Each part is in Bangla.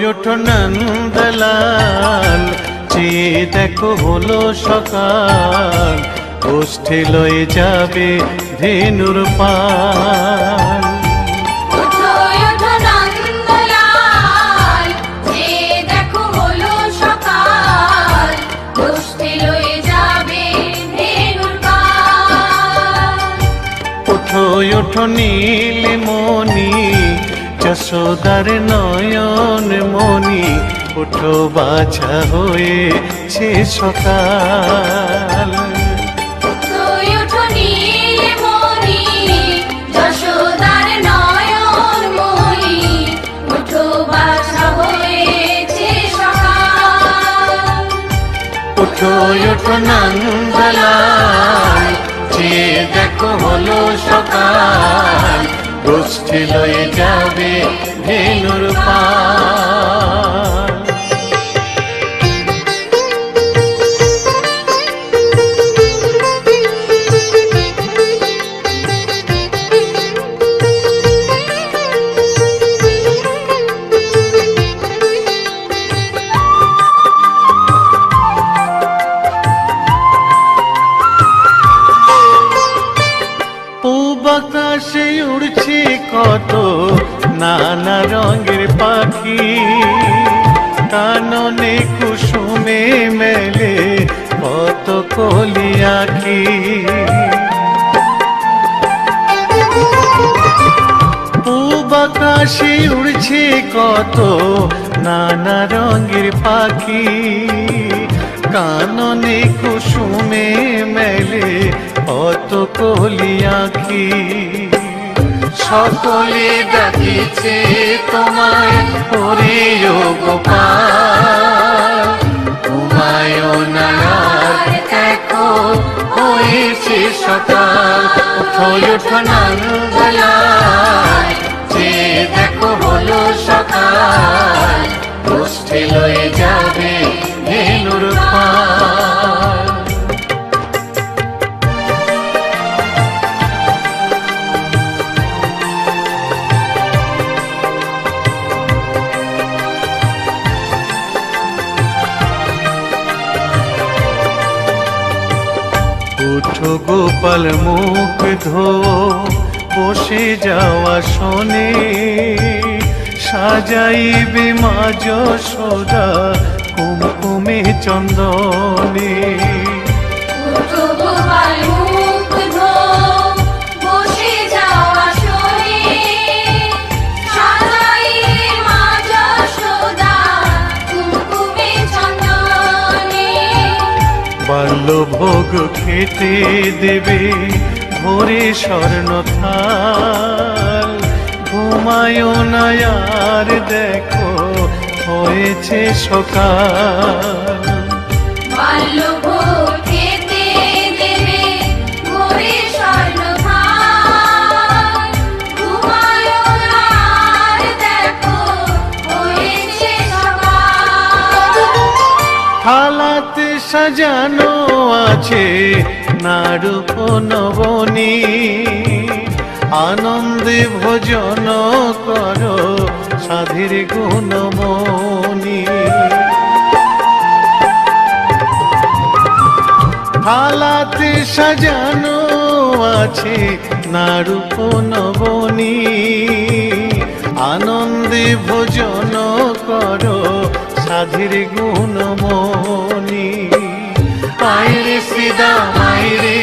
ওঠো নন্দলাল, চেয়ে দেখো হলো সকাল, গোষ্ঠী লয়ে যাবে ধেনুর পাল। ওঠো নীলমণি, যশোদার নয়ন মণি, ওঠো বাছা হয়েছে সকাল। ওঠো নীলমণি, যশোদার নয়ন মণি, ওঠো বাছা হয়েছে সকাল। ওঠো নন্দলাল, চেয়ে দেখো হলো সকাল, গোষ্ঠী লয়ে যাবে ধেনুর পাল। আকাশে উড়ছে কত নানা রঙের পাখি, কাননে কুসুমে মেলে কত কলি আঁখি। পূব আকাশে উড়ছে কত নানা রঙের পাখি, কাননে কুসুমে মেলে কত কলি আঁখি। সকলে ডাকিছে তোমায় ওরে ও গোপাল, ঘুমায়ো না আর দেখো হয়েছে সকাল। ওঠো নন্দলাল, চেয়ে দেখো হলো সকাল, গোষ্ঠী লয়ে যাবে ধেনুর পাল। ওঠো গোপাল মুখ ধো, বসে যাওয়া শোনে, সাজাইবে মা যশোদা কুমকুমে চন্দনে। বাল্যভোগ খেতে দেবে ভোরে স্বর্ণ থাল, ঘুমায়ো না আর দেখো হয়েছে সকাল। বাল্যভোগ খেতে দেবে ভোরে স্বর্ণ থাল, ঘুমায়ো না আর দেখো হয়েছে সকাল। থালাতে সাজানো আছে নারূপ নবনী, আনন্দে ভোজন করো সাধীর গুণমণি। থালাতে সাজানো আছে নারূপ নবনী, আনন্দে ভোজন করো সাধীর গুণমণি। আইরে শ্রীদাম আইরে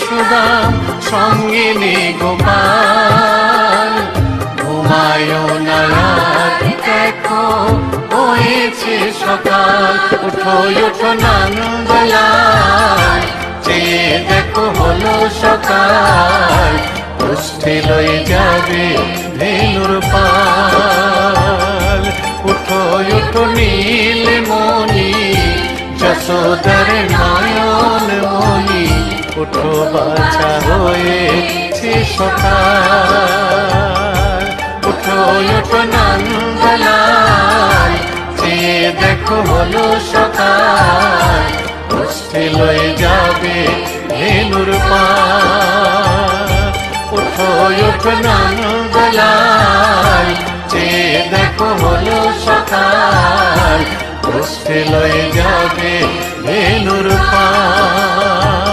সুদাম, সঙ্গে নে গোপাল, ঘুমায়ো না আর দেখো হয়েছে সকাল। ওঠো নন্দলাল, চেয়ে দেখো হলো সকাল, গোষ্ঠী লয়ে যাবে ধেনুর পাল। ওঠো নীলমণি, যশোদার নয়ন মণি, ওঠো বাছা হয়েছে সকাল। ওঠো নন্দলাল, চেয়ে দেখো হলো সকাল, গোষ্ঠী লয়ে যাবে ধেনুর পাল। ওঠো নন্দলাল, চেয়ে দেখো হলো সকাল, কষ্টে লয়ে যাবে ভেলুর পার।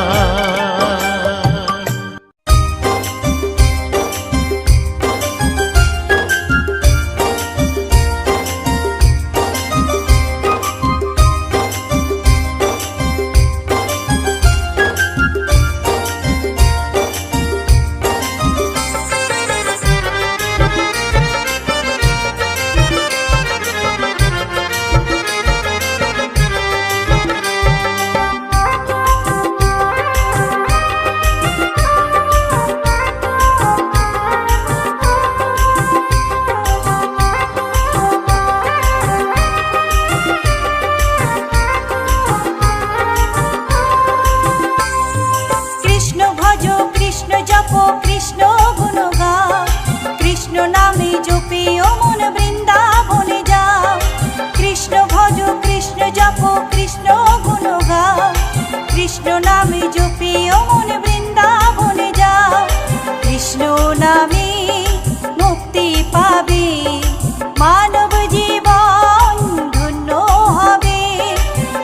কৃষ্ণ গুণ গাও, কৃষ্ণ নামে জপিও মন বৃন্দাবনে যাও। কৃষ্ণ ভজ কৃষ্ণ জপ কৃষ্ণ গুণ গাও, কৃষ্ণ নামে জপিও মন বৃন্দাবনে যাও। কৃষ্ণ নামে মুক্তি পাবে, মানব জীবন ধন্য হবে।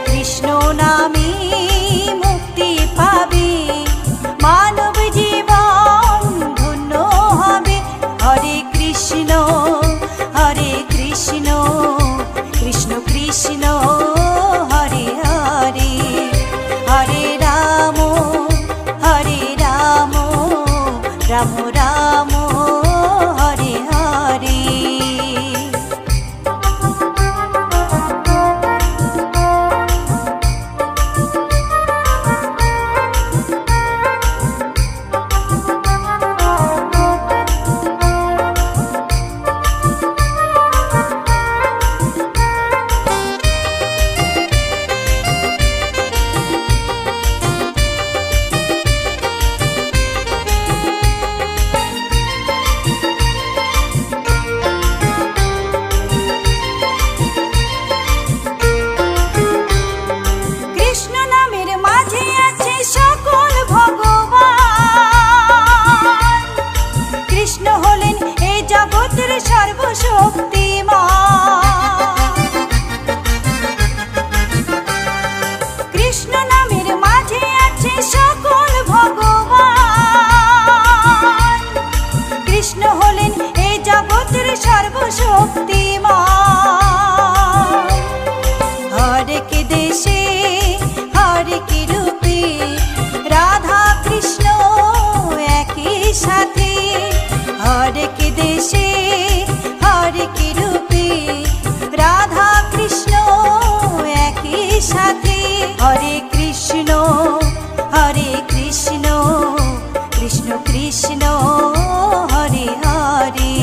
কৃষ্ণ নামে মুক্তি পাবে, মানব জীবন ধন্য হবে। হরে কৃষ্ণ কৃষ্ণ কৃষ্ণ হরে হরে, হরে রাম রাম রাম হরে হরে। সর্বশক্তিমান কৃষ্ণ নামের মাঝে আছে সকল ভগবান। কৃষ্ণ হলেন এই জগতের সর্বশক্তিমান। হরেক দেশে হরেক রূপে রাধা কৃষ্ণ একই সাথে। হরেক দেশে হরেক রূপে রাধা কৃষ্ণ একই সাথে। হরে কৃষ্ণ কৃষ্ণ কৃষ্ণ হরে হরে,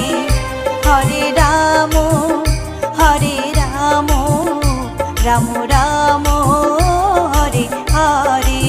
হরে রাম রাম রাম হরে হরে।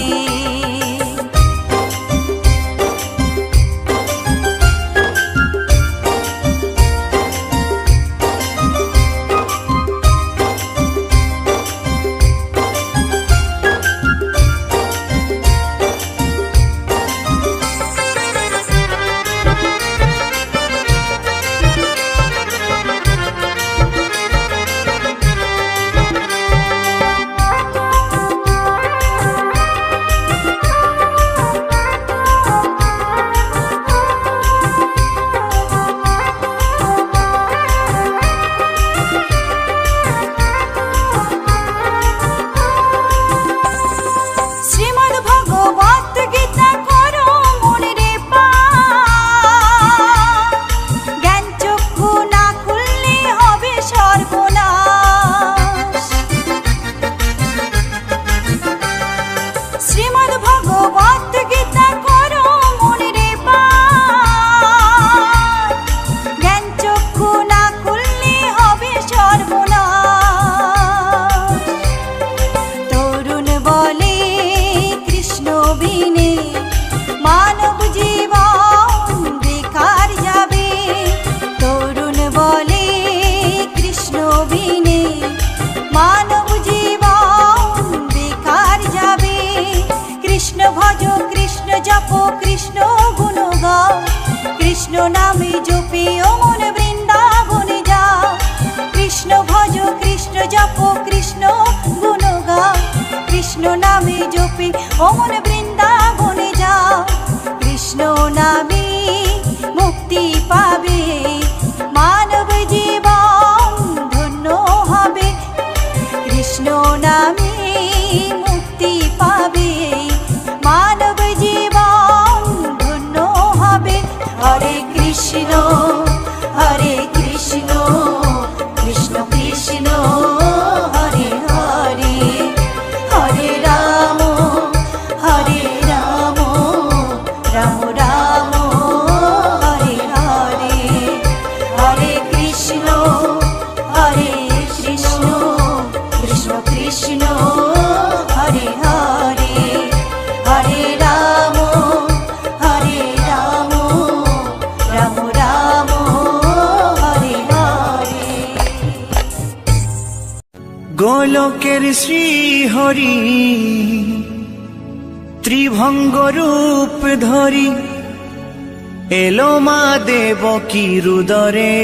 কৃষ্ণ নামে জপিও মন বৃন্দাবনে নামে জপে অমন বৃন্দাবনে যাও, কৃষ্ণ নামে মুক্তি পাবে, মানব জীবন ধন্য হবে। কৃষ্ণ নামে মুক্তি পাবে, মানব জীবন ধন্য হবে। হরে কৃষ্ণ হরে কৃষ্ণ, কৃষ্ণ কৃষ্ণ হরে হরে, হরে রাম রাম রাম হরে হরে, হরে কৃষ্ণ কৃষ্ণ কৃষ্ণ হরে হরে, হরে রাম রাম রাম হরে হরে। গোলকের শ্রী হরি ত্রিভঙ্গ রূপ ধরি, এলো মা দেবকীর উদরে।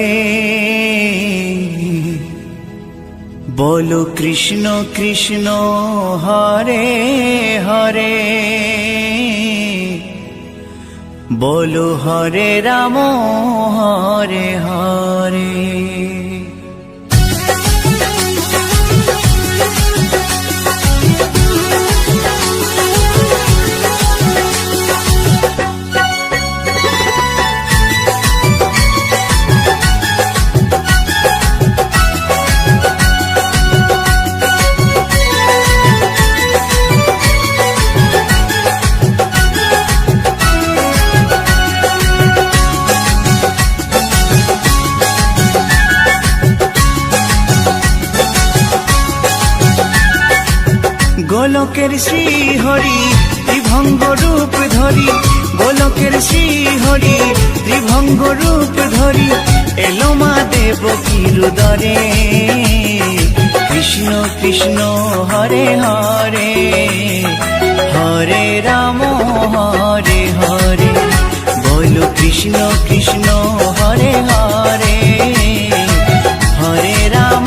বলো কৃষ্ণ কৃষ্ণ হরে হরে, বলো হরে রাম হরে হরে। গোলকের শ্রী হরি ত্রিভঙ্গ রূপ ধরি, গোলকের শ্রী হরি ত্রিভঙ্গ রূপ ধরি, এলো মা দেবকীর উদরে। কৃষ্ণ কৃষ্ণ হরে হরে, হরে রাম হরে হরে, বলো কৃষ্ণ কৃষ্ণ হরে হরে, হরে রাম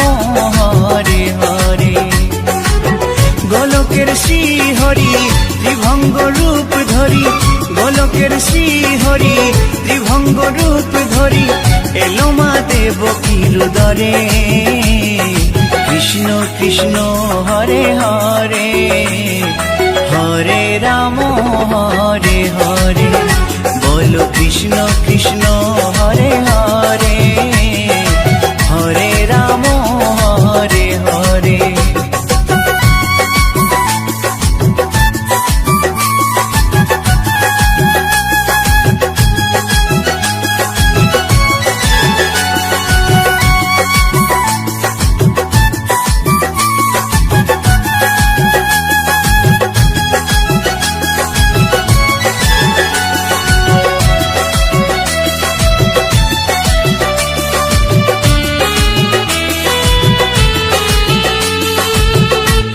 হরে হরে। গোলকের শ্রী হরি ত্রিভঙ্গ রূপ ধরি, গোলকের শ্রী হরি ত্রিভঙ্গ রূপ ধরি, এলো মা দেবকীর উদরে। কৃষ্ণ কৃষ্ণ হরে হরে, হরে রাম হরে হরে, বলো কৃষ্ণ কৃষ্ণ হরে হরে, হরে রাম হরে হরে।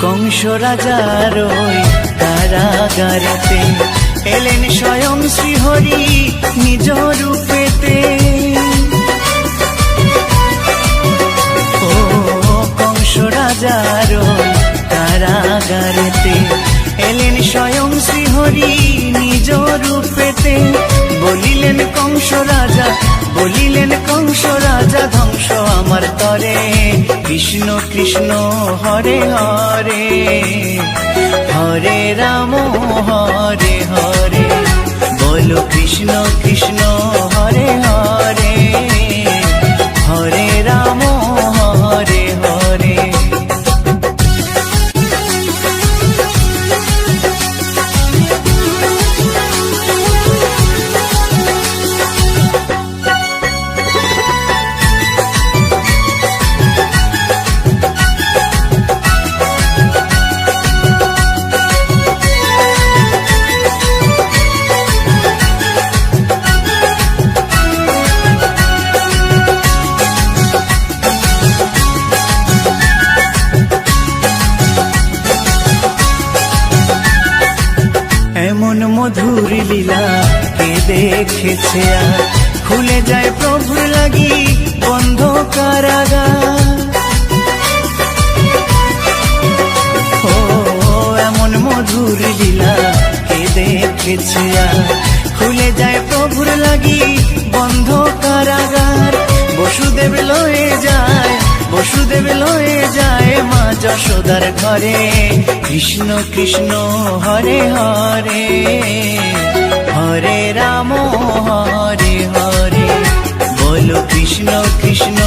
কংস রাজার ওই কারাগারেতে এলেন স্বয়ং শ্রীহরি নিজ রূপেতে। ও কংস রাজার ওই কারাগারেতে এলেন স্বয়ং শ্রীহরি নিজ রূপেতে। বলিলেন কংস রাজা, বলিলেন কংস রাজা, ধ্বংস আমার তরে। কৃষ্ণ কৃষ্ণ হরে হরে, হরে রাম হরে হরে, বলো কৃষ্ণ কৃষ্ণ হরে হরে, হরে রাম হরে হরে। মধুর লীলা কে দেখেছে আর, খুলে যায় প্রভুর লাগি বন্ধ কারাগার। ও এমন মধুর লীলা কে দেখেছে আর? খুলে যায় প্রভুর লাগি বন্ধ কারাগার, বসুদেব লয়ে যায়, বসুদেব লয়ে যায় মা যশোদার ঘরে। কৃষ্ণ কৃষ্ণ হরে হরে, হরে রাম হরে হরে, বলো কৃষ্ণ কৃষ্ণ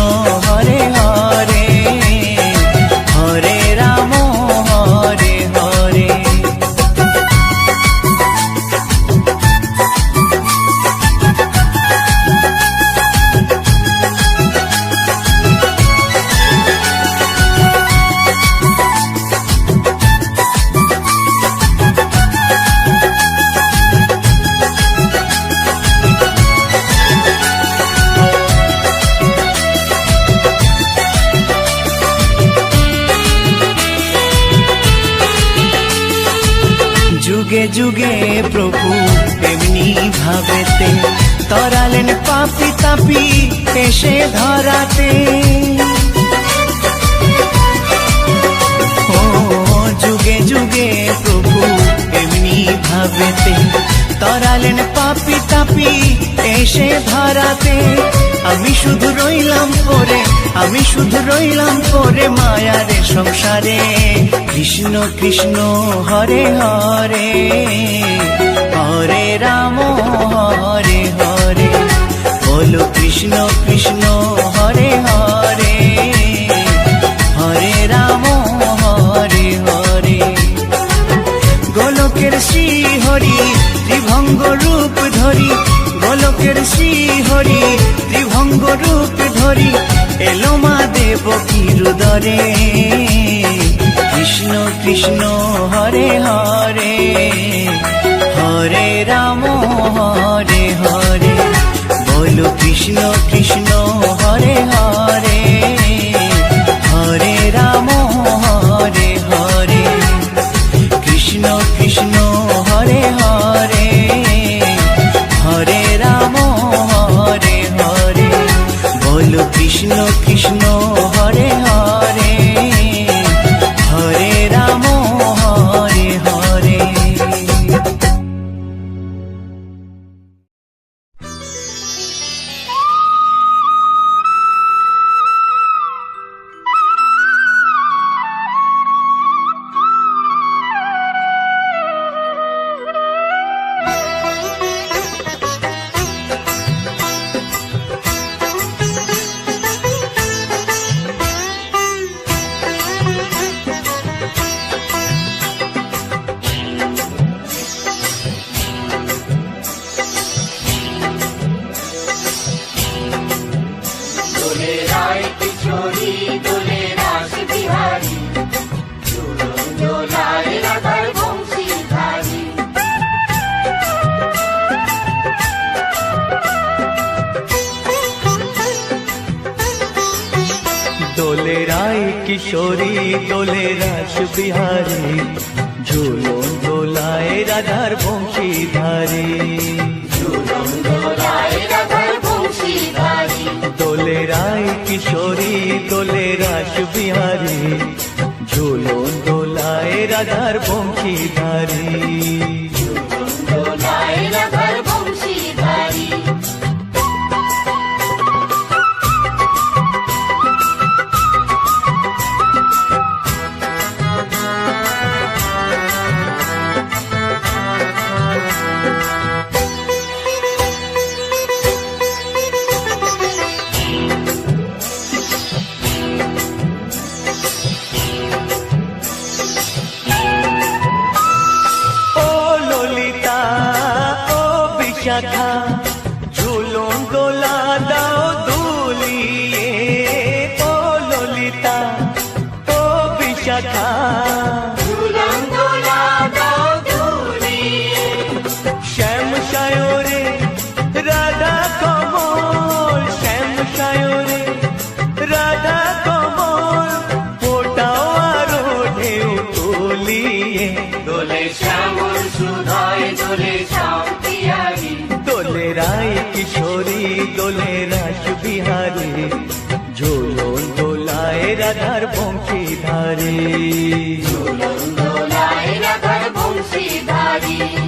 হরে হরে, হরে রাম হরে হরে। যুগে যুগে প্রভু এমনি ভাবেতে তরালেন পাপি তাপি এসে ধরাতে। ও যুগে যুগে প্রভু এমনি ভাবেতে তরালেন পাপি তাপি এসে ধরাতে। আমি শুধু রইলাম পরে, আমি শুধু রইলাম পরে মায়ারে সংসারে। কৃষ্ণ কৃষ্ণ হরে হরে, হরে রাম হরে হরে, বলো কৃষ্ণ কৃষ্ণ হরে হরে, হরে রাম হরে হরে। গোলকের শ্রী হরি ত্রিভঙ্গ রূপ ধরি, গোলকের শ্রী হরি ত্রিভঙ্গ রূপ ধরি, এলো মা দেবকীর উদরে। কৃষ্ণ কৃষ্ণ হরে হরে, হরে রাম হরে হরে, বলো কৃষ্ণ কৃষ্ণ হরে হরে, হরে রাম হরে হরে। কৃষ্ণ কৃষ্ণ হরে হরে, হরে রাম হরে হরে, বলো কৃষ্ণ কৃষ্ণ হরে হরে, হরে রাম হরে হরে। দোলে রায় কিশোরী দোলে রাস বিহারী, ঝুলন দোলায় রাধার বংশীধারী। দোলে রায় কিশোরী দোলে রাস বিহারী, ঝুলন দোলায় রাধার বংশীধারী। শাখা ঝুলন দোলা দাও দুলিয়ে, ও ললিতা ও বিশাখা ঝুলন দোলা দাও দুলিয়ে। শ্যাম সায়রে রাধা কমল, শ্যাম সায়রে রাধা কমল, ফোটাও আরো ঢেউ তুলিয়ে। দোলে শ্যামল সুধায় দোলে শান্তিয়ারি, দোলে রায় কিশোরী দোলে রাস বিহারী, ঝুলন দোলায় রাধার বংশীধারী। ঝুলন দোলায় রাধার বিহারী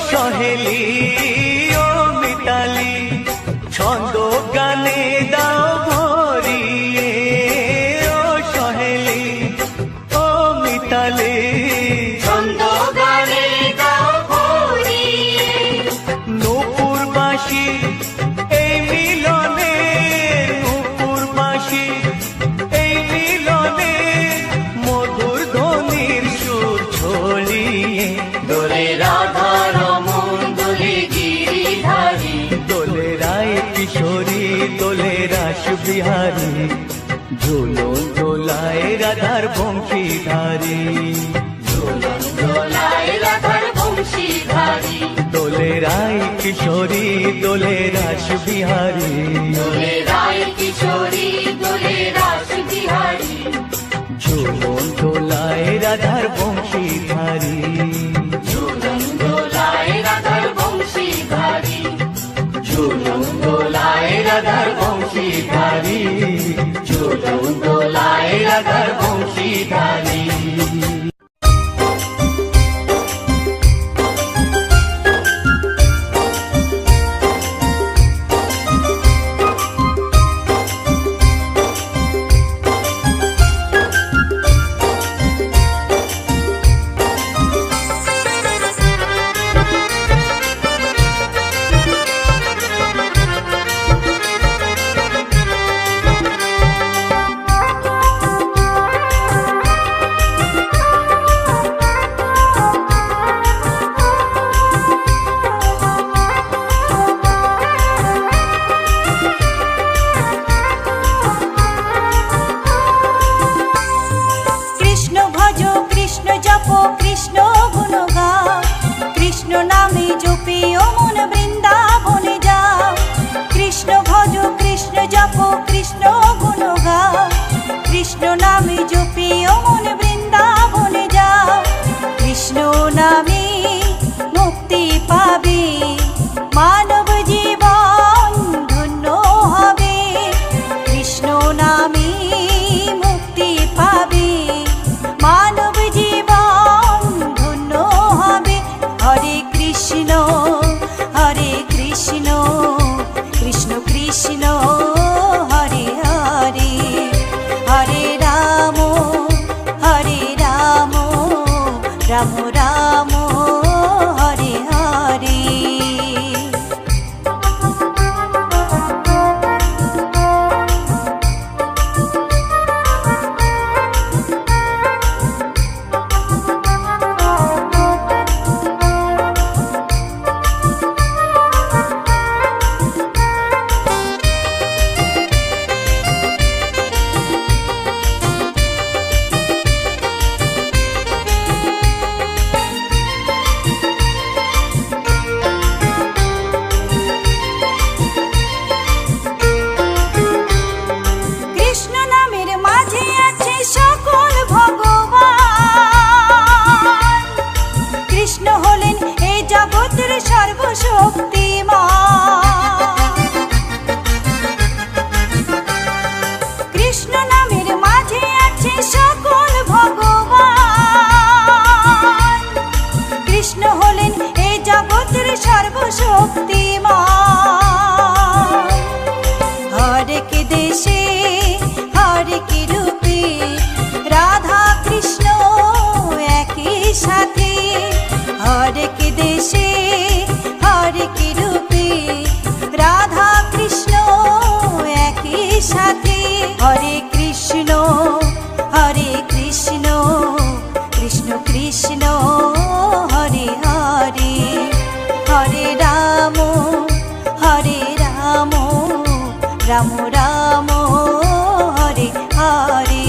সহেলি ও মিতালি ছন্দ গানে দাও ভরিয়ে ও সহেলি ও মিতালি ছন্দ গানে দাও ভরিয়ে নূপুরবাসী এই মিলনে নূপুরবাসী এই মিলনে মধুর ধ্বনির সুর ছড়িয়ে দোলে রাধা রমন দোলে গিরিধারী দোলে রায় কিশোরী দোলে রাস বিহারী ঝুলন দোলায় রাধার বংশীধারী ঝুলন দোলায় রাধার বংশীধারী দোলে রায় কিশোরী দোলে রাস বিহারী দোলে রায় কিশোরী দোলে রাস বিহারী ঝুলন দোলায় রাধার বংশীধারী ঝুলন দোলায় রাধার বংশীধারী ঝুলন দোলায় রাধার বংশীধারী ঝুলন দোলায় রাধার বংশীধারী কৃষ্ণ ভজ কৃষ্ণ জপ কৃষ্ণ গুণ গাও কৃষ্ণ নামে জপিও মন বৃন্দাবনে যাও কৃষ্ণ ভজ কৃষ্ণ জপ কৃষ্ণ গুণ গাও কৃষ্ণ নামে জপিও মন বৃন্দাবনে যাও কৃষ্ণ নামে মুক্তি পাবে মানব জীবন ধন্য হবে কৃষ্ণ নামে মুক্তি পাবে মানব জীবন ধন্য হবে হরে কৃষ্ণ কৃষ্ণ কৃষ্ণ হরে হরে হরে রাম রাম রাম হরে হরে কৃষ্ণ নামের মাঝে আছে সকল ভগবান কৃষ্ণ হলেন এই জগতের সর্বশক্তিমান কৃষ্ণ নামের মাঝে আছে সকল ভগবান কৃষ্ণ হলেন এই জগতের সর্বশক্তিমান হরেক দেশে হরেক রূপে রাধা কৃষ্ণ একই সাথে হরেক দেশে হরেক রূপে রাধা কৃষ্ণ একই সাথে হরে কৃষ্ণ কৃষ্ণ কৃষ্ণ হরে হরে হরে রাম রাম রাম হরে হরে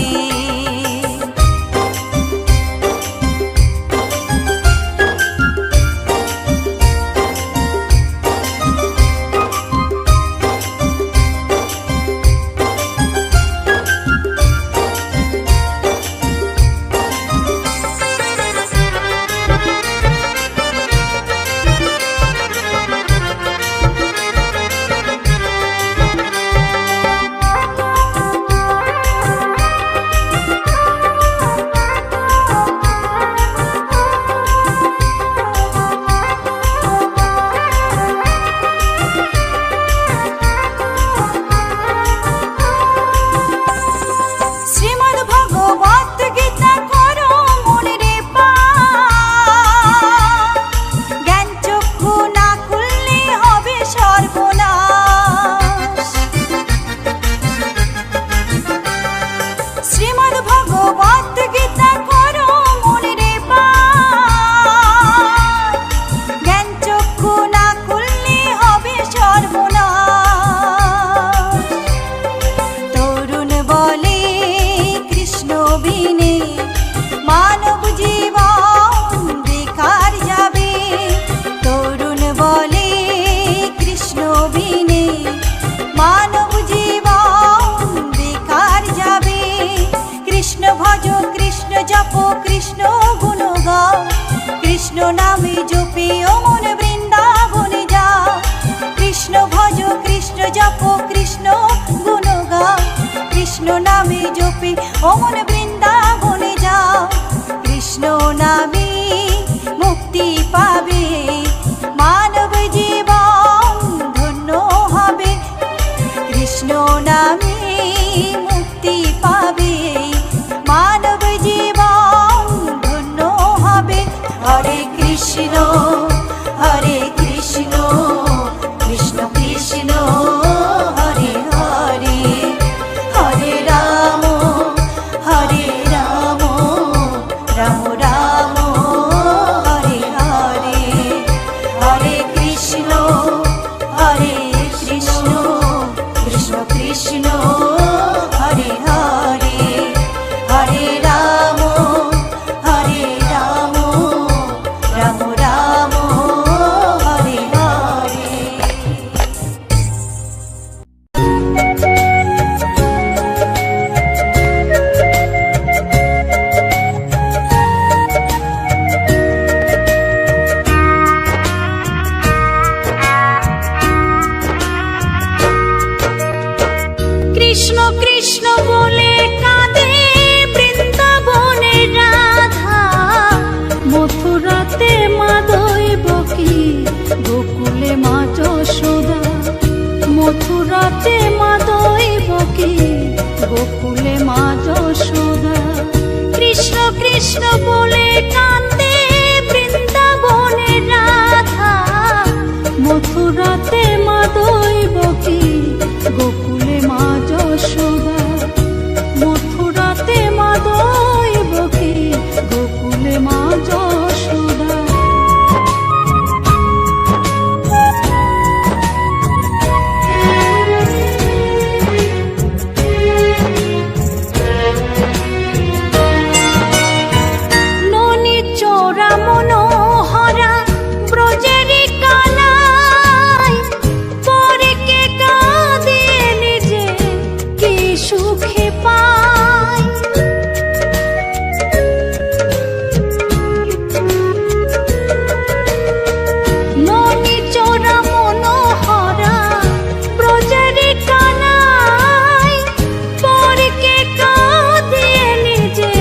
অমন বৃন্দাবনে যাও, কৃষ্ণ নামে মুক্তি পাবে, মানব জীবন ধন্য হবে। কৃষ্ণ নামে মুক্তি পাবে, মানব জীবন ধন্য হবে। হরে কৃষ্ণ হরে কৃষ্ণ, কৃষ্ণ কৃষ্ণ হরে হরে, হরে রাম রাম রাম হরে হরে, হরে কৃষ্ণ কৃষ্ণ কৃষ্ণ হরে হরে, হরে রাম রাম রাম হরে হরে। কৃষ্ণ কৃষ্ণ বলে কাঁদে বৃন্দাবনে রাধা, মথুরাতে মা দৈবকী, গোকুলে মা যশোদা। মথুরাতে মা দৈবকী, গোকুলে মা যশোদা। কৃষ্ণ কৃষ্ণ বলে কাঁদে বৃন্দাবনে রাধা, মথুরাতে মা দৈবকী, গোকুলে মা যশোদা। মথুরাতে মা দৈবকী, গোকুলে মা যশোদা। ননি চোরা মনোহরা ব্রজেরি কানাই, পরে কে কাঁদে নিজে কি সুখে পায়। ননি চোরা মনোহরা ব্রজেরি কানাই, পরে কে কাঁদে নিজে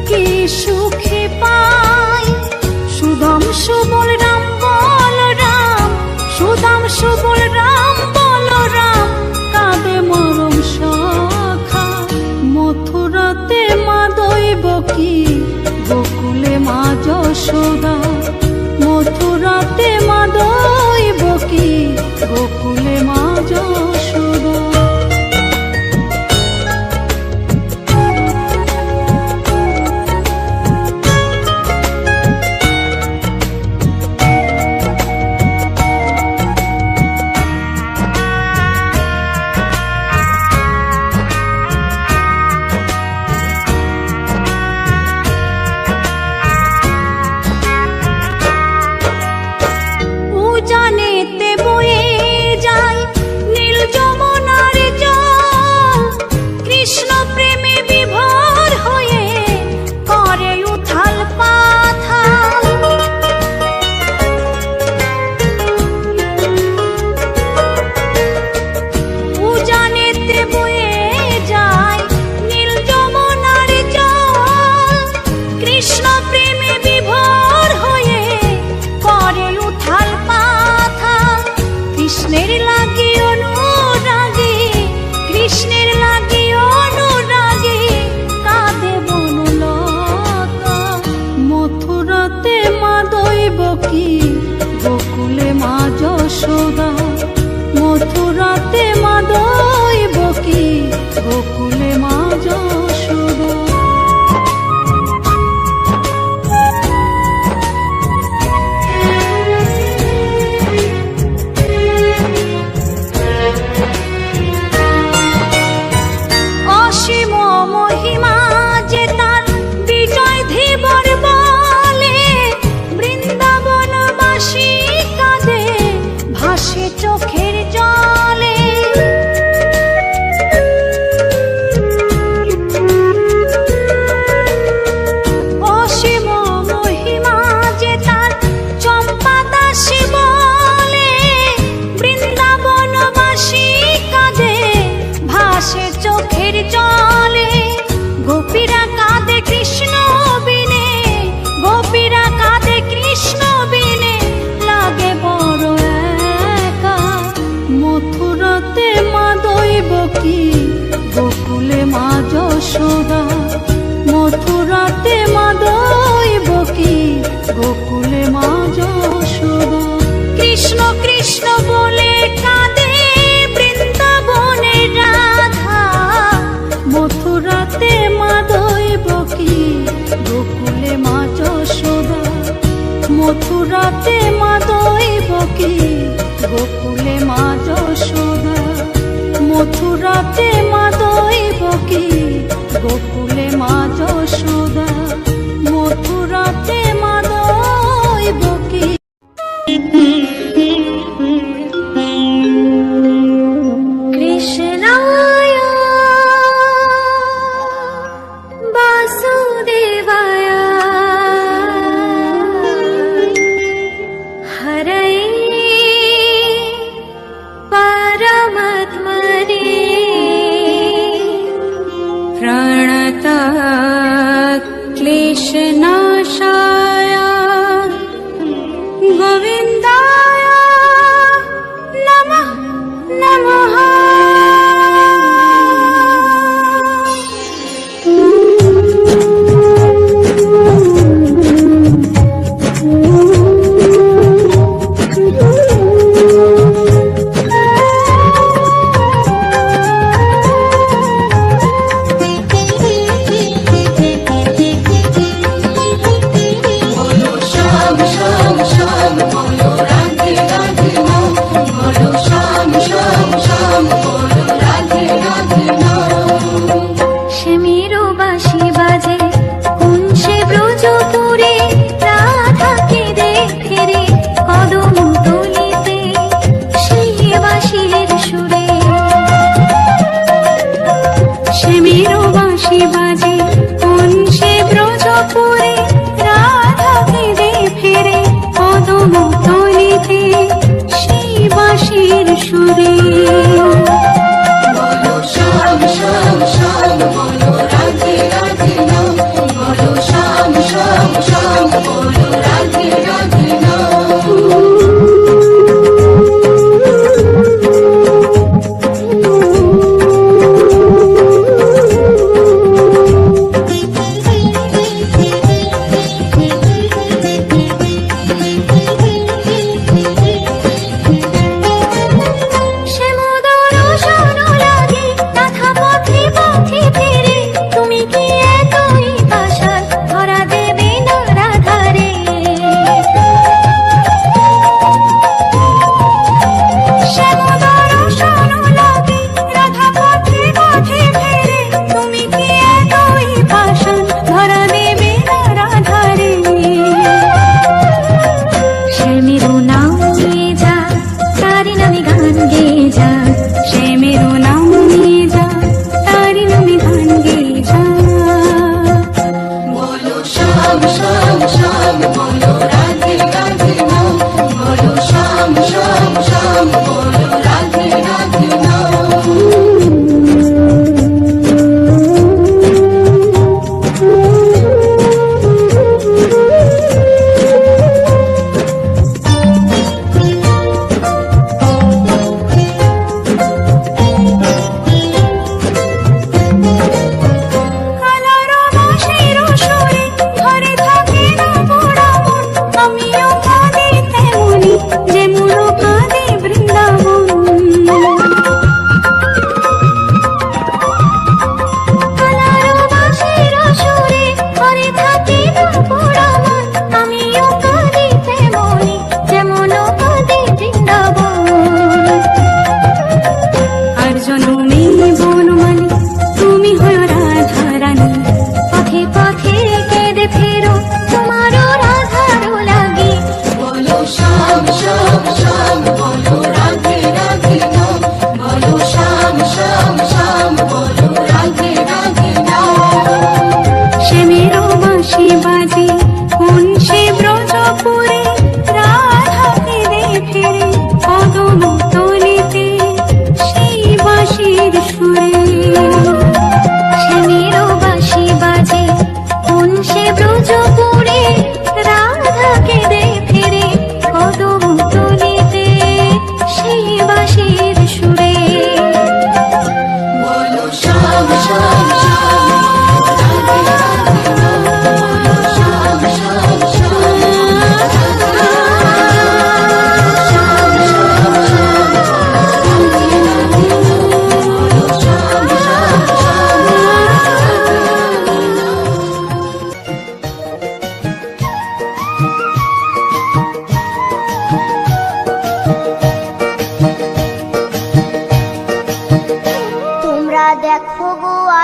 কি সুখে পায়। সুদাম সুবল রাম বলরাম, সুদাম সুবল রাম বলরাম, কাঁদে মরম সখা। মথুরাতে মা দৈবকী, গোকুলে মা যশোদা। মথুরাতে মা দৈবকী, গোকুলে মা যশোদা। উজানেতে বয়ে যায় নীল যমুনার জল, কৃষ্ণ প্রেমে বিভোর হয়ে করে উথাল পাথাল। উজানেতে বয়ে যায় নীল যমুনার জল, কৃষ্ণ প্রেমে বিভোর হয়ে করে উথাল পাথাল। কৃষ্ণের লাগি অনুরাগী, কৃষ্ণের লাগি অনুরাগী, কাঁদে বনলতা। মথুরাতে মা দৈবকী, গোকুলে মা যশোদা। মথুরাতে মা দৈবকী, গোকুলে মা যশোদা। অসীম মহিমা যে তার বিজয় ধীবর বলে, বৃন্দাবনবাসী কাঁদে ভাসে চোখের জলে। অসীম মহিমা যে তার চম্পা দাসী বলে, বৃন্দাবনবাসী কাঁদে ভাসে চোখের জলে। দইব কি গোকুলে মা যশোদা, মথুরাতে মা দইব কি গোকুলে মা যশোদা। কৃষ্ণ কৃষ্ণ বলে কাঁদে বৃন্দাবনে রাধা, মথুরাতে মা দইব কি গোকুলে মা যশোদা, মথুরাতে মা দইব কি গোকুলে মা যশোদা, মথুরাতে মা দইব কি গোকুলে মা যশোদা, মথুরাতে মা দইব কি। কৃষ্ণায় বাসুদেবায় হরয়ে परमात्मने प्रणतः क्लेशनाशाय गोविन्दाय नमः नमः।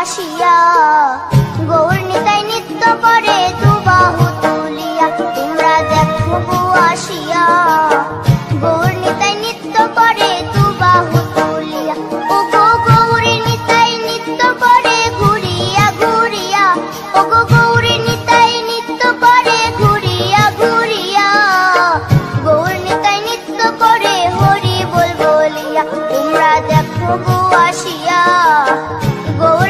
আসিয়া গৌর নিতাই নৃত্য করে দুবাহু তুলিয়া তোমরা দেখো গো আসিয়া গৌর নিতাই নৃত্য করে দুবাহু তুলিয়া ও গো গৌরী নিতাই নৃত্য করে ঘুরিয়া ঘুরিয়া ও গো গৌরী নিতাই নৃত্য করে ঘুরিয়া ঘুরিয়া গৌর নিতাই নৃত্য করে হরি বল বলিয়া তোমরা দেখো গো আসিয়া গৌর